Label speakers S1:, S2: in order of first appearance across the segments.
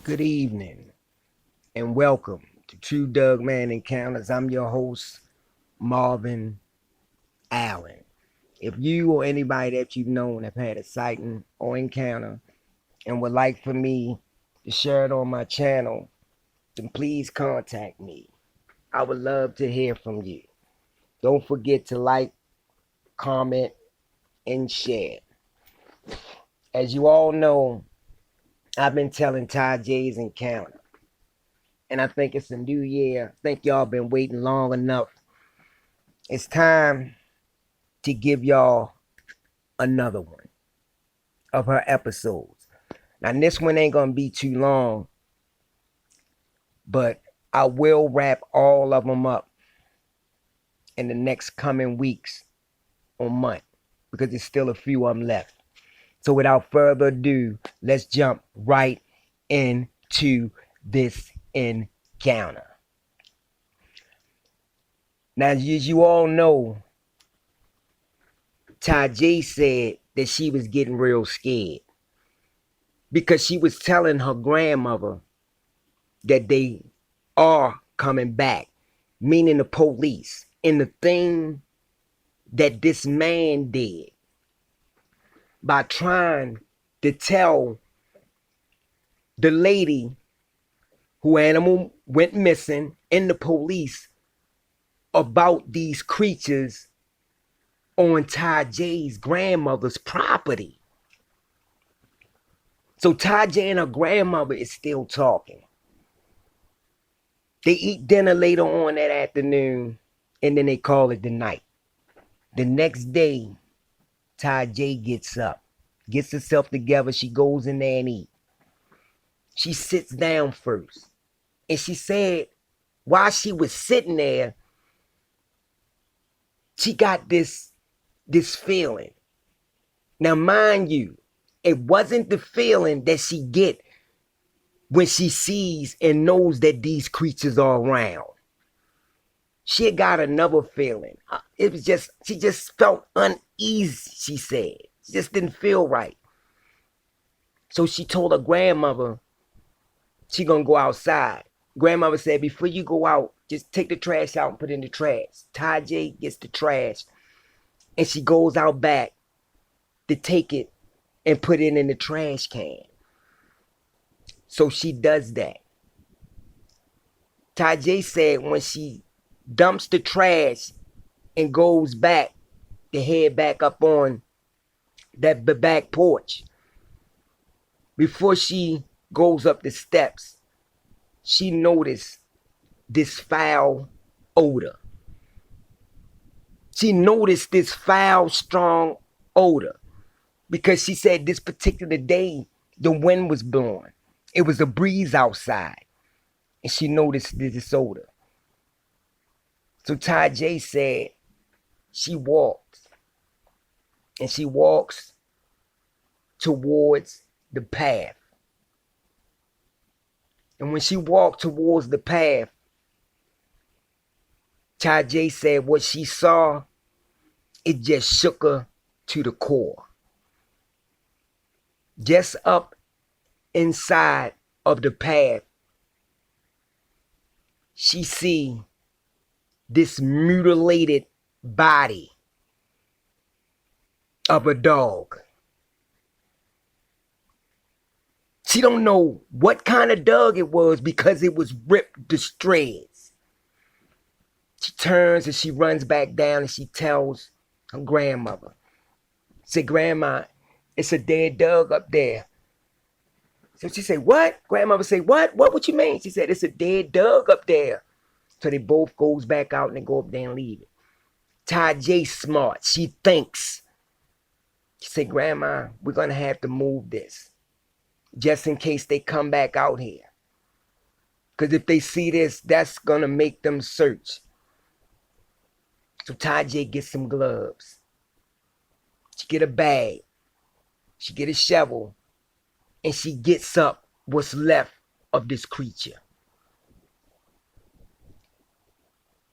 S1: Good evening and welcome to True Doug Man Encounters. I'm your host, Marvin Allen. If you or anybody that you've known have had a sighting or encounter and would like for me to share it on my channel, then please contact me. I would love to hear from you. Don't forget to like, comment, and share. As you all know, I've been telling Ty J's encounter, and I think it's a new year. I think y'all been waiting long enough. It's time to give y'all another one of her episodes. Now, this one ain't gonna be too long, but I will wrap all of them up in the next coming weeks or month because there's still a few of them left. So, without further ado, let's jump right into this encounter. Now, as you all know, Ty J said that she was getting real scared because she was telling her grandmother that they are coming back, meaning the police. And the thing that this man did by trying to tell the lady who animal went missing and the police about these creatures on Ty J's grandmother's property. So Ty J and her grandmother is still talking. They eat dinner later on that afternoon, and then they call it the night. The next day, Ty J gets up, gets herself together. She goes in there and eats. She sits down first. And she said, while she was sitting there, she got this feeling. Now, mind you, it wasn't the feeling that she get when she sees and knows that these creatures are around. She got another feeling. It was just, she just felt uneasy, she said. She just didn't feel right. So she told her grandmother she gonna go outside. Grandmother said, before you go out, just take the trash out and put it in the trash. Ty J gets the trash and she goes out back to take it and put it in the trash can. So she does that. Ty J said when she dumps the trash and goes back to head back up on that back porch, before she goes up the steps, she noticed this foul odor. She noticed this foul, strong odor because she said this particular day the wind was blowing. It was a breeze outside, and she noticed this odor. So Ty J said she walks, and she walks towards the path. And when she walked towards the path, Ty J said what she saw, it just shook her to the core. Just up inside of the path, she see this mutilated body of a dog. She don't know what kind of dog it was because it was ripped to shreds. She turns and she runs back down and she tells her grandmother. Say, Grandma, it's a dead dog up there. So she said, what? Grandmother say, what? What you mean? She said, it's a dead dog up there. So they both goes back out and they go up there and leave it. Ty J smart. She thinks. She said, Grandma, we're going to have to move this just in case they come back out here. Because if they see this, that's going to make them search. So Ty J gets some gloves. She get a bag. She get a shovel. And she gets up what's left of this creature.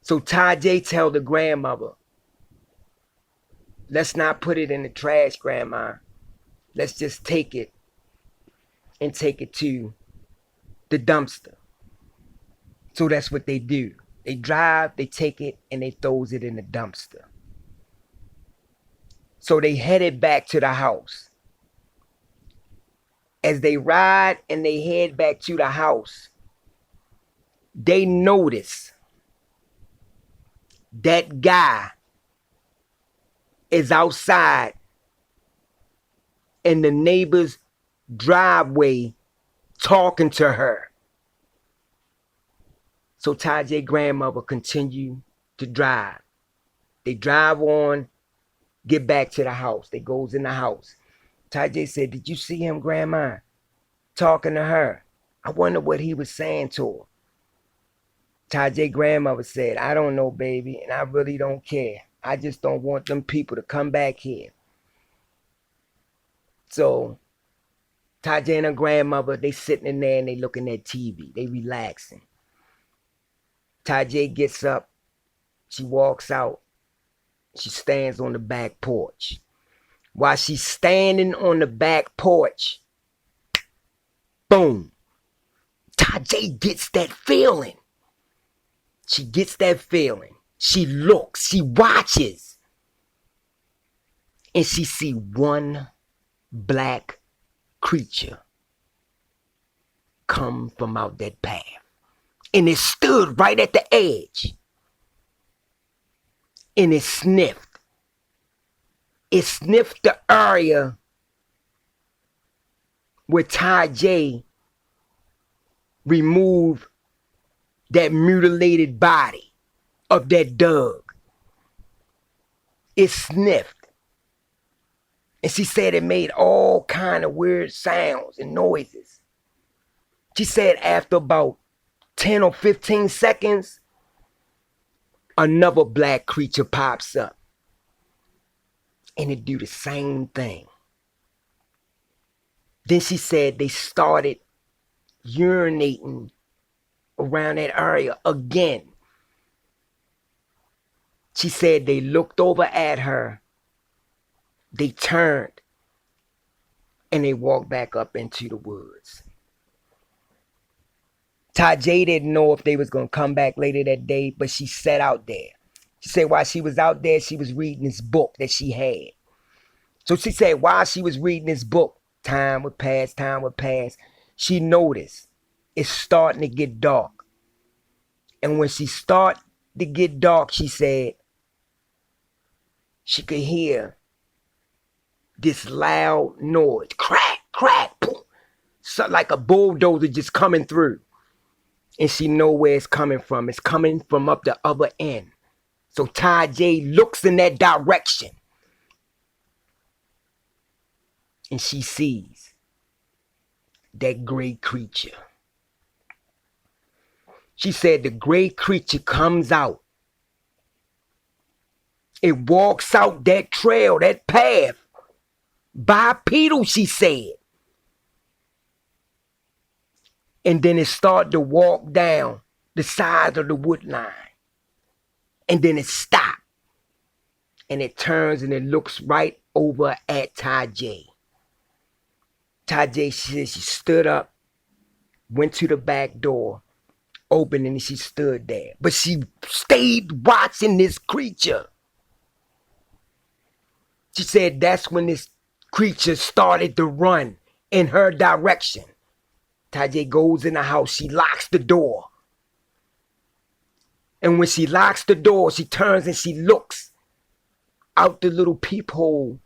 S1: So Ty J tell the grandmother, let's not put it in the trash, Grandma. Let's just take it and take it to the dumpster. So that's what they do. They drive, they take it, and they throws it in the dumpster. So they headed back to the house. As they ride and they head back to the house, they notice that guy is outside in the neighbor's driveway talking to her. So Tajay grandmother continued to drive. They drive on, get back to the house. They goes in the house. Tajay said, "Did you see him, Grandma? Talking to her. I wonder what he was saying to her." Tajay grandmother said, "I don't know, baby, and I really don't care. I just don't want them people to come back here." So Tajay and her grandmother, they sitting in there and they looking at TV. They relaxing. Tajay gets up. She walks out. She stands on the back porch. While she's standing on the back porch, boom, Tajay gets that feeling. She gets that feeling. She looks, she watches, and she see one black creature come from out that path. And it stood right at the edge. And it sniffed. It sniffed the area where Tajay removed that mutilated body of that Doug. It sniffed. And she said it made all kind of weird sounds and noises. She said after about 10 or 15 seconds, another black creature pops up. And it do the same thing. Then she said they started urinating around that area again. She said they looked over at her, they turned, and they walked back up into the woods. Tajay didn't know if they was going to come back later that day, but she sat out there. She said while she was out there, she was reading this book that she had. So she said while she was reading this book, time would pass, she noticed it's starting to get dark. And when she started to get dark, she said she could hear this loud noise. Crack, crack, boom. So like a bulldozer just coming through. And she know where it's coming from. It's coming from up the other end. So Tajay looks in that direction. And she sees that gray creature. She said the gray creature comes out. It walks out that trail, that path, bipedal, she said. And then it started to walk down the side of the wood line. And then it stopped. And it turns and it looks right over at Tajay. Tajay said she stood up, went to the back door, opened, and she stood there. But she stayed watching this creature. She said that's when this creature started to run in her direction. Tajay goes in the house. She locks the door. And when she locks the door, she turns and she looks out the little peephole,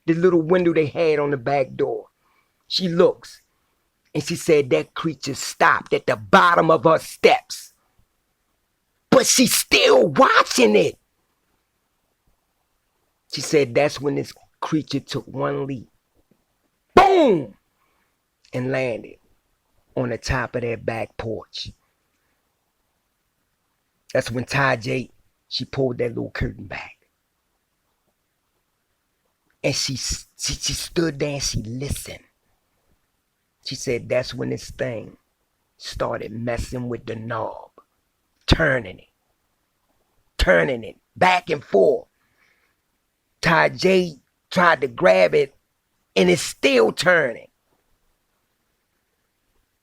S1: the little window they had on the back door. She looks. And she said that creature stopped at the bottom of her steps. But she's still watching it. She said that's when this creature took one leap. Boom! And landed on the top of their back porch. That's when Tajay, she pulled that little curtain back. And she stood there and she listened. She said that's when this thing started messing with the knob. Turning it back and forth. Tajay tried to grab it and it's still turning.